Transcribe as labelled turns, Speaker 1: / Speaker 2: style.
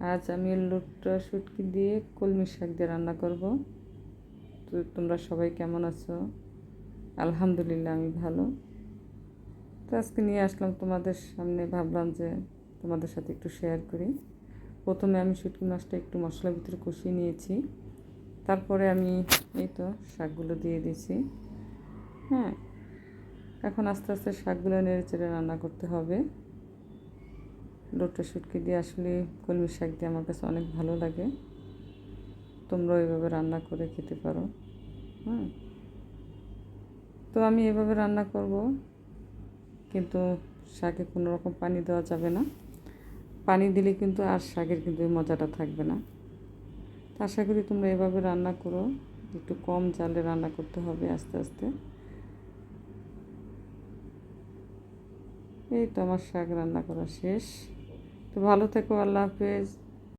Speaker 1: আজ আমি লোট্টা শুটকি দিয়ে কলমি শাক দিয়ে রান্না করব। তো তোমরা সবাই কেমন আছো? আলহামদুলিল্লাহ আমি ভালো। তো আজকে নিয়ে আসলাম তোমাদের সামনে, ভাবলাম যে তোমাদের সাথে একটু শেয়ার করি। প্রথমে আমি শুটকি মাছটা একটু মশলার ভিতরে কষিয়ে নিয়েছি, তারপরে আমি এই তো শাকগুলো দিয়ে দিয়েছি। হ্যাঁ, এখন আস্তে আস্তে শাকগুলো নেড়ে চেড়ে রান্না করতে হবে। লোট্টা শুটকি দিয়ে আসলে কলমি শাক দিয়ে আমার কাছে অনেক ভালো লাগে। তোমরাও এভাবে রান্না করে খেতে পারো। হ্যাঁ, তো আমি এভাবে রান্না করব, কিন্তু শাকে কোনো রকম পানি দেওয়া যাবে না। পানি দিলে কিন্তু আর শাকের কিন্তু এই মজাটা থাকবে না। তো আশা করি তোমরা এভাবে রান্না করো। একটু কম জালে রান্না করতে হবে আস্তে আস্তে। এই তো আমার শাক রান্না করা শেষ। তো ভালো থেকো, আল্লাহ হাফেজ।